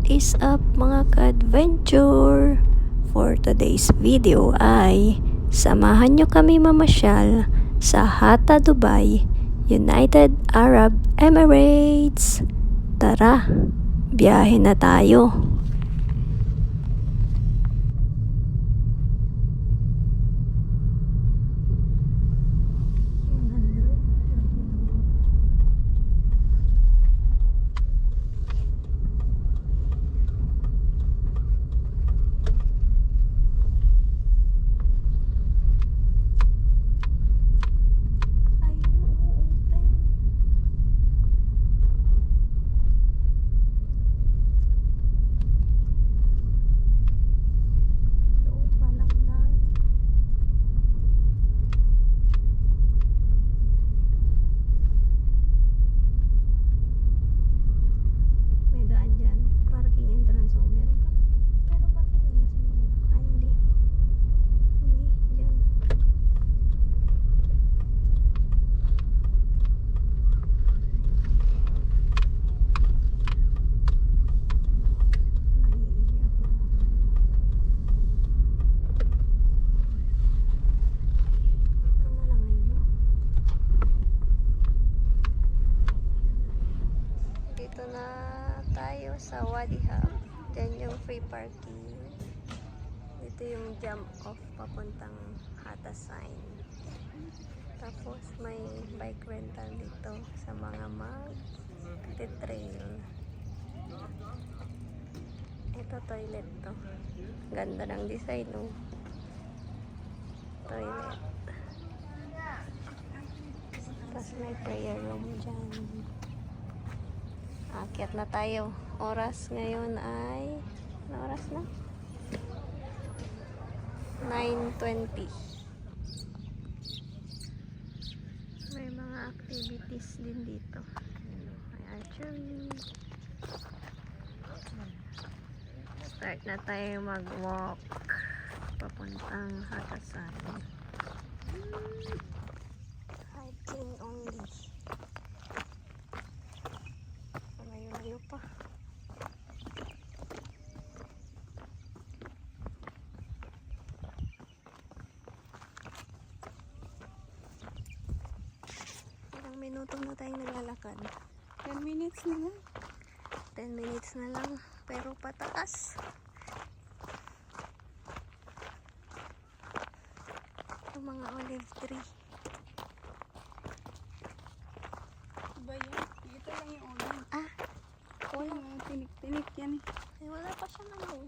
is up mga ka-adventure? For today's video ay samahan nyo kami mamasyal sa Hatta, Dubai, United Arab Emirates. Tara, biyahe na tayo. Dito na tayo sa Wadi Hub. Diyan yung free parking. Dito yung jump off papuntang Hatta sign. Tapos may bike rental dito sa mga mag-trail. Ito toilet to. Ganda ng design, no? Toilet. Tapos may prayer room dyan. Akyat na tayo. Oras ngayon ay ano oras na? 9:20. May mga activities din dito. May archery. Start na tayo mag-walk papuntang Hatasan. Hiking only. Malayo pa. Ilang minuto na tayong naglalakad? 10 minutes na lang. 10 minutes na lang, pero pataas. Yung mga olive tree. Ba yan? Ito lang yung olive. Ah, Wala nga, tinik-tinik yan eh. ay wala pa siya naman.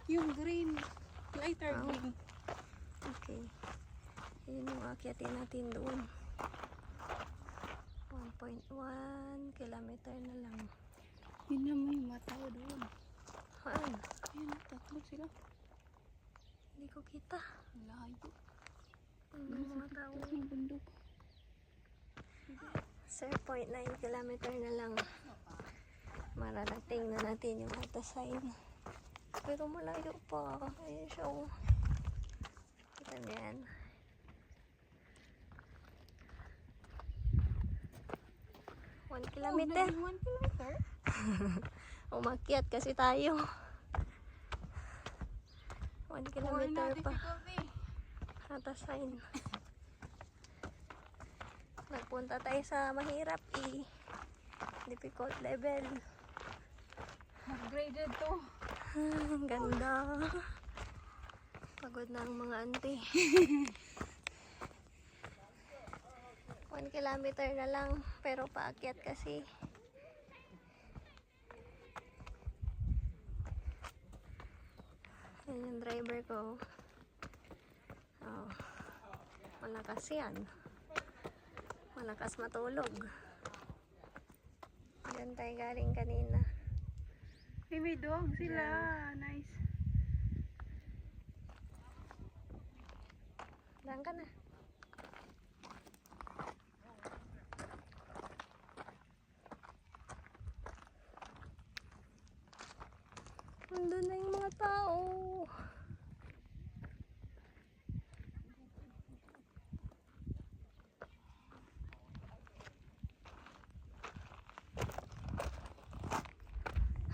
Yung green. Lighter Oh. green. Okay. Yun yung akyatin natin doon. 1.1 kilometer na lang. Yun naman yung matao doon. Haan? Ayun, tatlo sila. Hindi ko kita. Layo. Yung mga tao. Yung bundok. 0.9 kilometer na lang. Mararating na natin yung Hatta sign. Pero malayo pa. Ayun siya. Oh. Kita niyo yan. One kilometer. 1 kilometer? Umakyat kasi tayo. 1 kilometer pa. Hatta sign. Nagpunta tayo sa mahirap difficult level. Upgraded to. Ang ganda. Pagod na ang mga auntie. 1 kilometer na lang, pero paakyat kasi. Yan yung driver ko. Oh, malakas yan. Malakas matulog. Diyan tayo galing kanina. May dog sila. Nice. Daan ka na. Nandun na yung mga tao.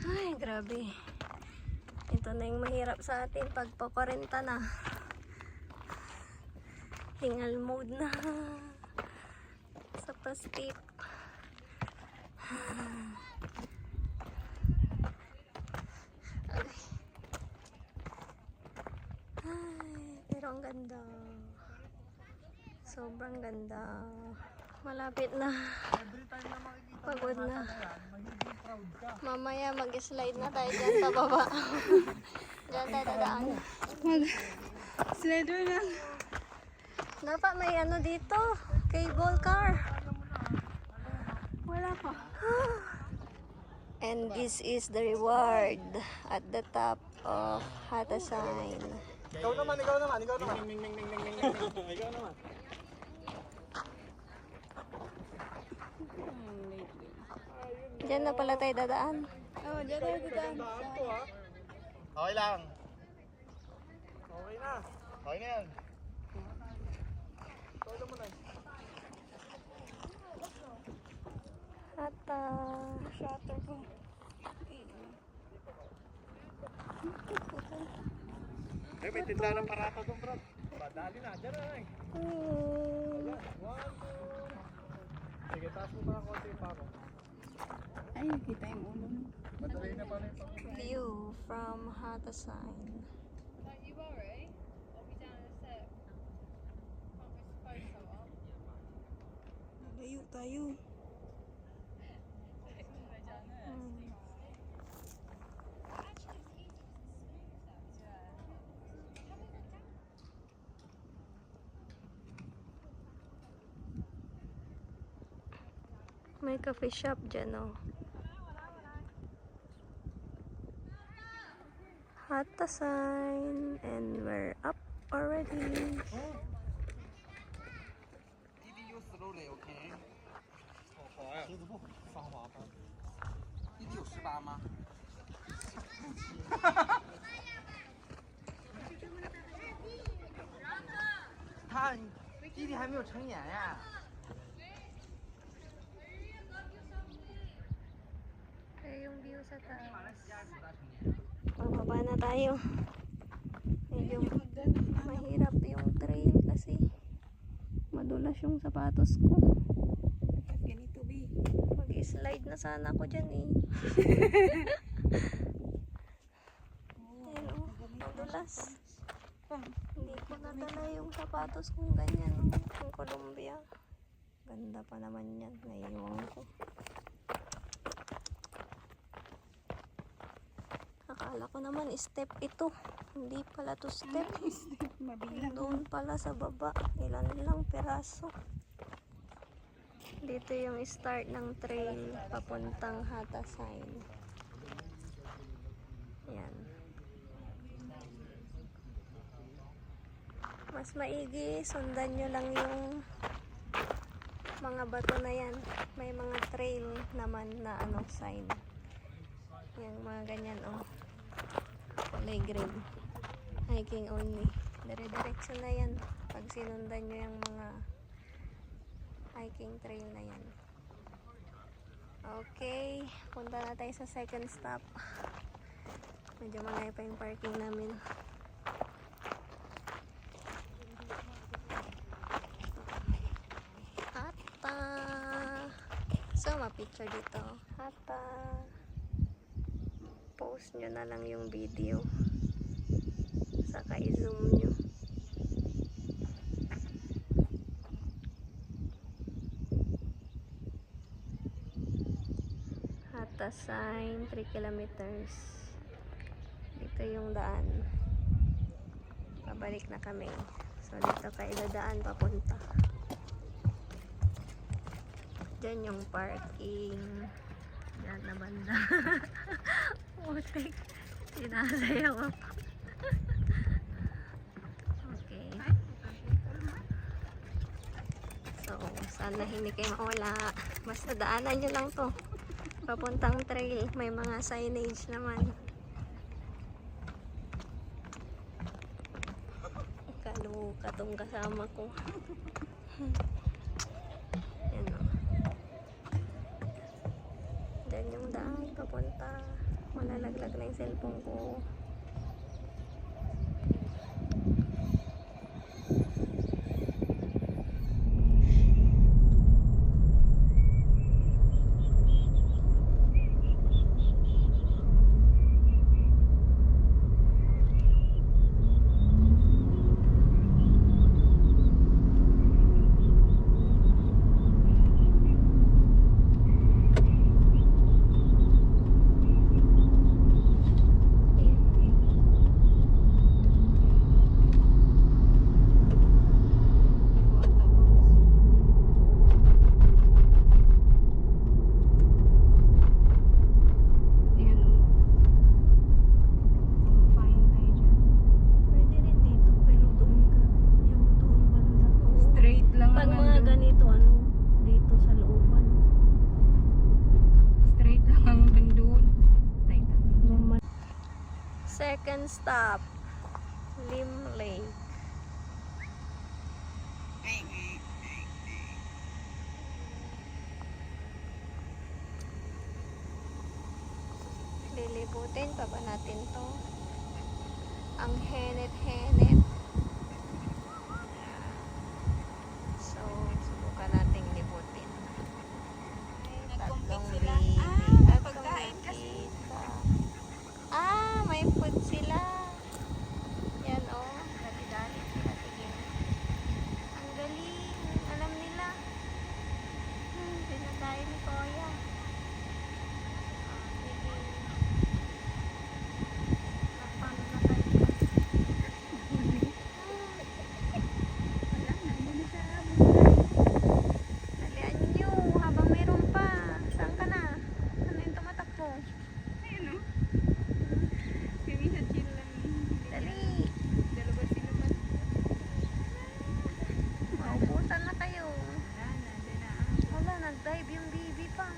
Ay, Ay, grabe. Ito na yung mahirap sa atin pag pa-40 na. Hingal mode na. Sa pa-steep. Ay, pero ang ganda. Sobrang ganda. Malapit na. Pagod na. Mamaya mag-slide na tayo dyan pababa. Dyan tayo dadaan. Slider lang. Dapat may ano dito. Cable car. Wala pa. And this is the reward at the top of Hatasign. Ikaw naman. Ikaw naman. Ikaw naman. Diyan na pala tayo dadaan. Oh, dyan tayo dadaan. Okay lang. Okay na. Okay na yan. Hata. Shutter ko. May tindahan ng parata doon, bro. Dali na. Diyan na lang. Sige, taas mo pa ng konti pa ako. Ay, nakita yung ulo mo. Madali na pala yung View from Hatasign. Layo tayo. May coffee shop dyan, oh. Hatasign. And we're up already. 滴滴有16嘞 ，OK。好滑呀，鞋子不防滑吧？滴滴有18吗？他弟弟还没有成年呀。 Kaya yung view sa taas. Pababa na tayo. Medyo mahirap yung trail kasi madulas yung sapatos ko. Ganito, B. Mag-slide na sana ako dyan eh. Ayun oh, madulas. Hindi ko nadala yung sapatos kong ganyan oh, yung Columbia. Ganda pa naman yan. Naiiwan ko. Akala ko naman step ito. Hindi pala to step. Mabilang. Doon pala sa baba. Ilan lang peraso. Dito yung start ng trail papuntang Hatasign. Yan. Mas maigi, sundan nyo lang yung mga bato na yan. May mga trail naman na ano, sign. Yung mga ganyan, oh. Kulay green. Hiking only. Dire-diretso na yan. Pag sinundan nyo yung mga hiking trail na yan. Okay. Punta na tayo sa second stop. Medyo malayo pa yung parking namin. Hata. So, ma-picture dito. Hata. Post nyo na lang yung video. Saka i-zoom nyo. Hatasign, 3 kilometers. Dito yung daan. Pabalik na kami. So, dito kayo dadaan papunta. Diyan yung parking. Diyan na banda. Putik. Sinasayaw ako. Okay. So, sana hindi kayo mawala. Basta daanan nyo lang to. Papuntang trail. May mga signage naman. Kaluka tong kasama ko. Yan o. Diyan yung daan papunta Malalaglag na yung cellphone ko. Pwede rin dito, pero doon ka. Yung doon banda. Straight lang Pag ang mga nandun. ganito, ano, dito sa looban. Straight lang ang nandun. Second stop, Lim Lake. Lilibutin pa ba natin to? Ang henet-henet. So, subukan nating libutin. Ay, tatlong baby. Ako nakita. May food sila. Yan dali-dali sila. Sige. Ang galing. Alam nila. Pinagkain ni Kuya. Sige. Paano na tayo? Dalian nyo. Habang mayroon pa. Saan ka na? Ano yung tumatakbo? Ayun o. Kami sa chill lang. Dali. Dalawa sila pa. Maubusan na kayo. Nandun na. Wala, nag-dive yung baby pang.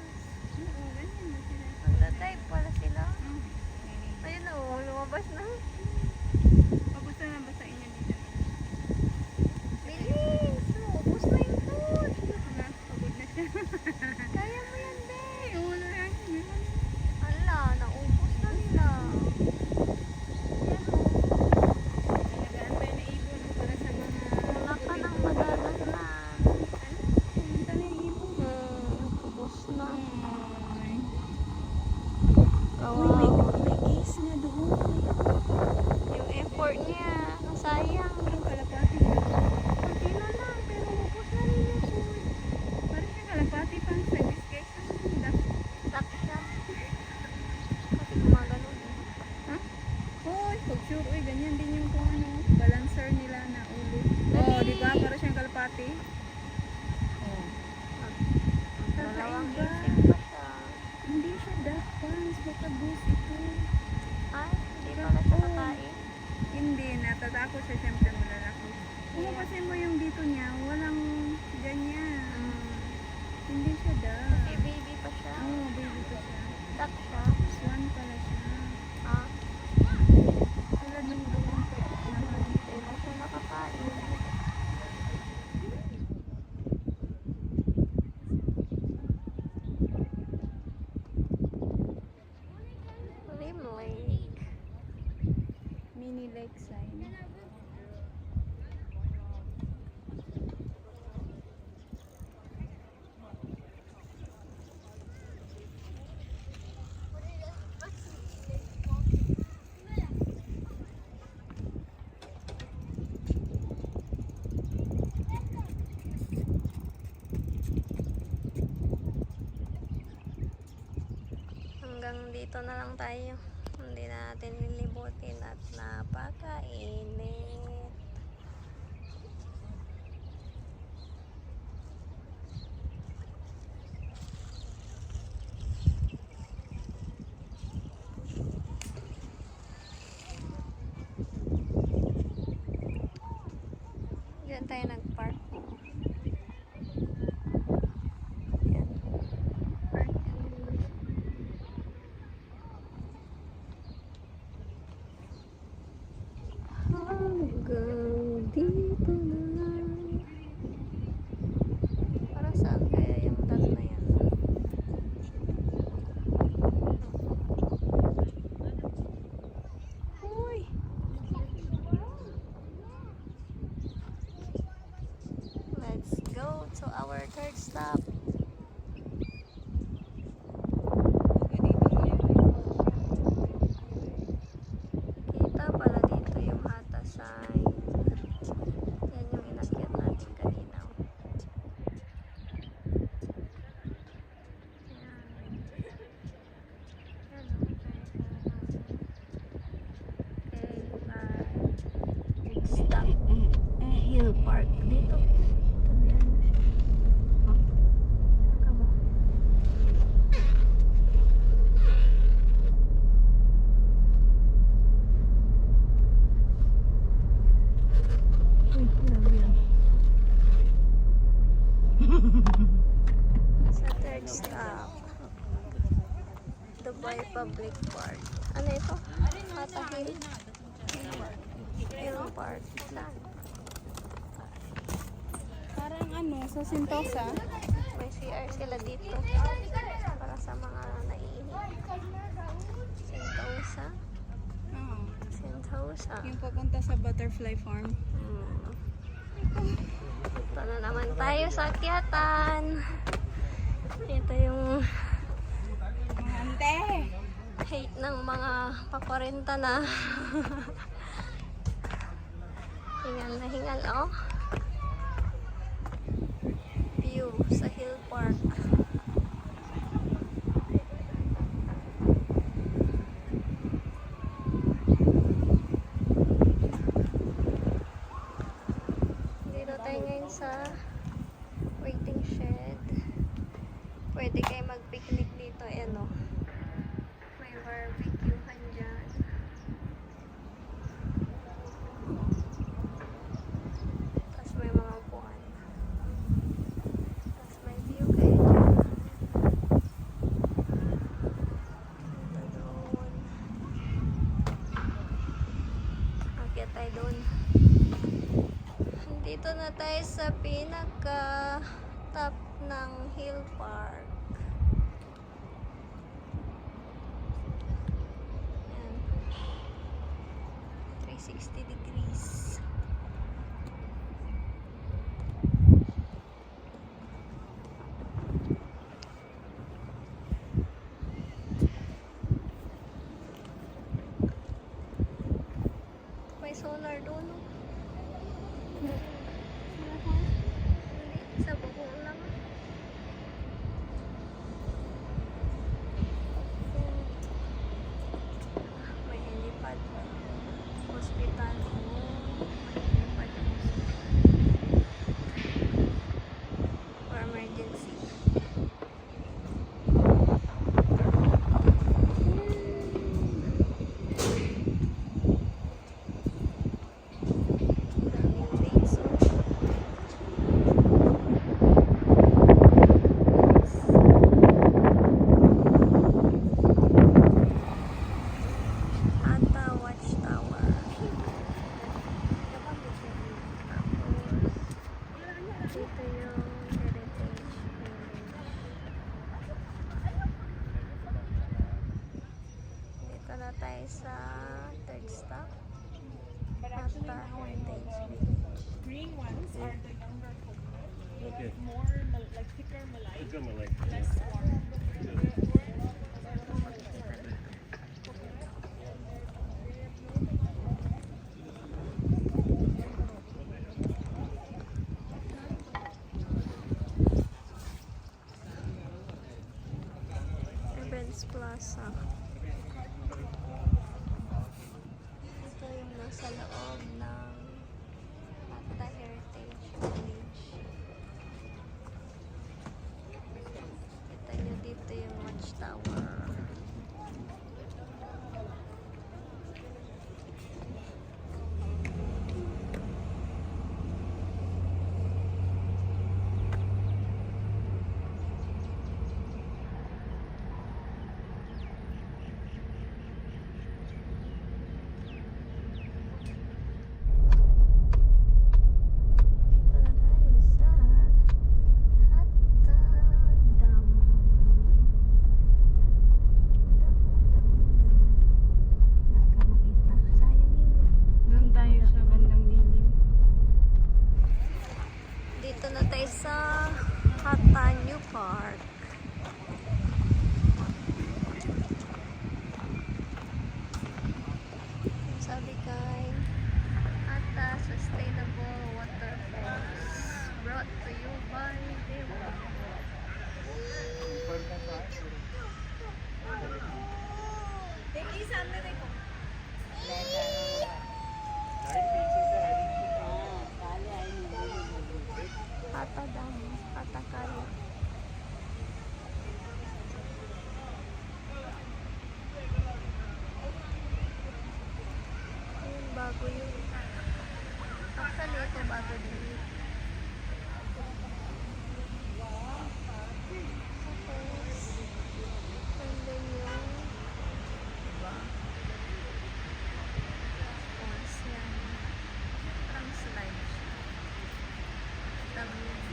Oo, ganyan na sila. Nag-dive pala sila. Ganyan. Ayun lumabas na. Pagusto na ba sa inyo dito? Bilis! Ubus na yung food. Wala, pagod na siya. Kaya mo yan, be. Ay, ulo yan. Ala, naubos na nila. Yan o. Nag-aantay na ibon para sa mga... Wala ka nang madadagnan. Pumunta na yung ibon. Ubus na. Ay. Kawawa. May case na doon. Yung effort niya, nasayang. Ang kalapati. Kunti na lang, pero ubus na rin yung food. Parang yung kalapati pang service case. Stuck siya. Kasi gumagano'n. Ha? Hoy, pag sure, uy, ganyan din yung kung ano, balancer nila na ulo. Oh, di ba? Para siyang kalapati. Oh. Dalawang Kakaiba. isip pa siya. Hindi siya duck pants, baka goose ito. Ay, hindi pala siya kakain. Hindi, natatakot siya siyempre malalaki. Kung mapasin mo yung dito niya, walang ganyan. Hindi siya duck. Kasi baby pa siya. Oh, baby ko siya. Stuck siya. Swan pala siya. Ah, Tulad ng doon. hindi na siya nakakain. Lim Lake. Mini lake sign. Hanggang dito na lang tayo. Hindi na natin lilibutin at napakainit. Diyan tayo nag-park. Yan. Hanggang dito na lang. Para saan kaya yung dot na yan? Hill Park. Dito. Tabihan mo siya. Oh. Saan ka mo? Uy, grabe yan. Sa third stop, Dubai Public Park. Ano ito? Hatta Hill? Hill Park. Saan? Parang ano, sa Sentosa. May CR sila dito. Para sa mga naiihi. Sentosa. Oo. Sentosa. Yung papunta sa Butterfly Farm. Ito na naman tayo sa akyatan. Ito yung Ante! hate ng mga pakorenta na. Hingal na hingal, oh. View sa Hill Park. Dito tayo ngayon sa waiting shed. Pwede kayo mag-picnic dito, ayan o. May barbecuehan dyan. Tapos may mga upuan. Tapos may view kayo dyan. Ito doon. Akyat tayo doon. Dito na tayo sa pinaka-top ng Hill Park. Ayan. 360 degrees. May solar doon, no? Sa bubong lang. May helipad. Hospital. May helipad. For emergency. Daming lights, oh. Hatta Watchtower. Tapos, dito yung Heritage Village. Dito na tayo sa third stop. Hatta Heritage Village. Green ones are the younger coconut. Okay. More like thicker malai, Ito malay. less warm. Events Plaza. Ito yung nasa loob ng Hatta Heritage Village. Kita nyo dito yung watchtower. Dito na tayo sa Hatta Dam. Nagkamukita. Sayang yun. Doon tayo sa bandang dilim. Dito na tayo sa Hatta New Park. Sabi kay Hatta Sustainable Waterfalls. Brought to you by Dewa. bago yun. Actually, ito bago din. Tapos, and then yung diba? Tapos yan. Parang slide siya. Dami yun.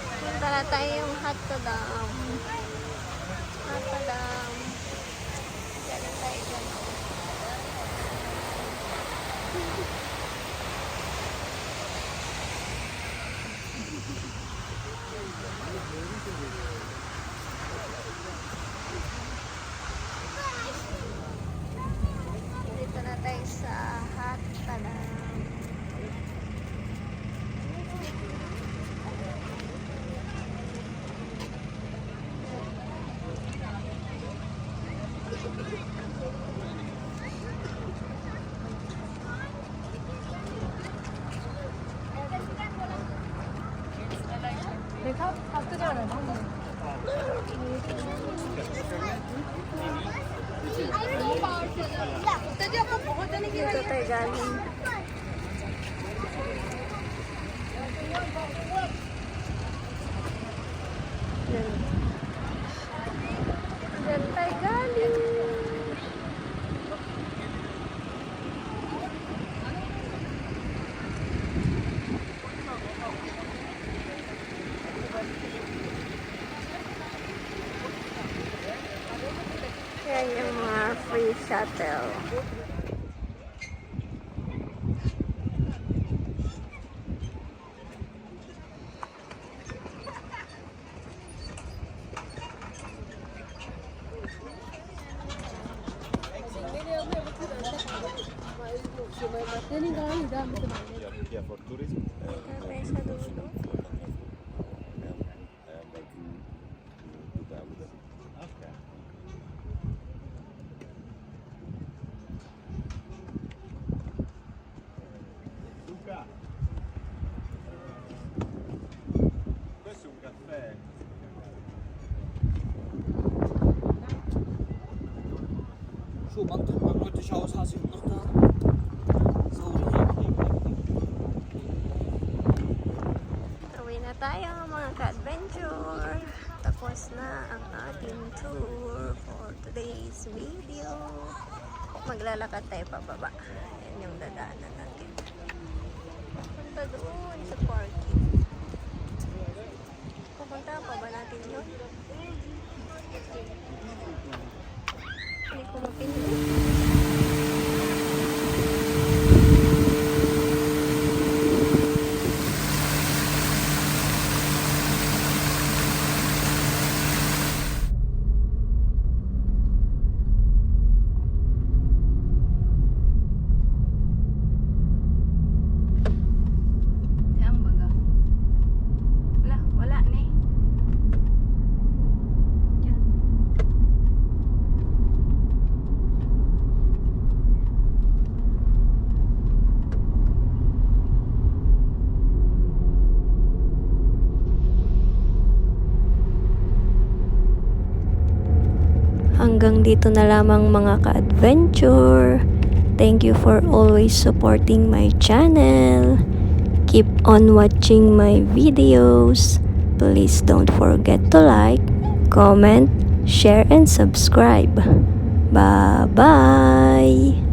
At punta na tayong Hotdam. Hotdam. Diyan na tayo dyan. Dito na tayo sa Hotdam. Dito tayo galing. Yan. Yan tayo galing. Yan yung mga free shuttle. Yeah, for tourism. Tayo sa dulo. Okay. Luca. Questo è un caffè. Uwi na tayo mga ka-adventure. Tapos na ang ating tour for today's video. Maglalakad tayo pababa. Yan yung dadaanan natin. Punta doon sa parking. Pupunta pa ba natin yun? Hindi ko mapindot. Yang baga. Wala ni. Diyan. Hanggang dito na lamang mga ka-adventure. Thank you for always supporting my channel. Keep on watching my videos. Please don't forget to like, comment, share, and subscribe. Bye-bye!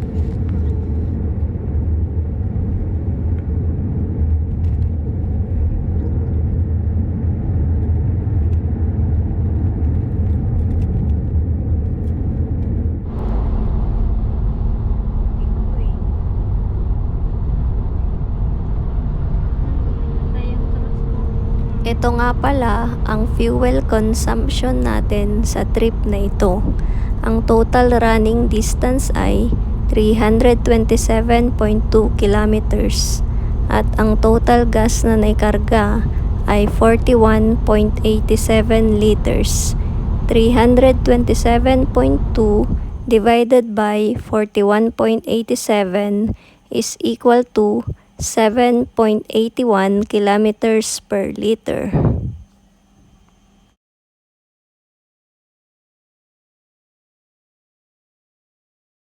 Tayong Ito nga pala ang fuel consumption natin sa trip na ito. Ang total running distance ay 327.2 kilometers at ang total gas na naikarga ay 41.87 liters. 327.2 divided by 41.87 is equal to 7.81 kilometers per liter.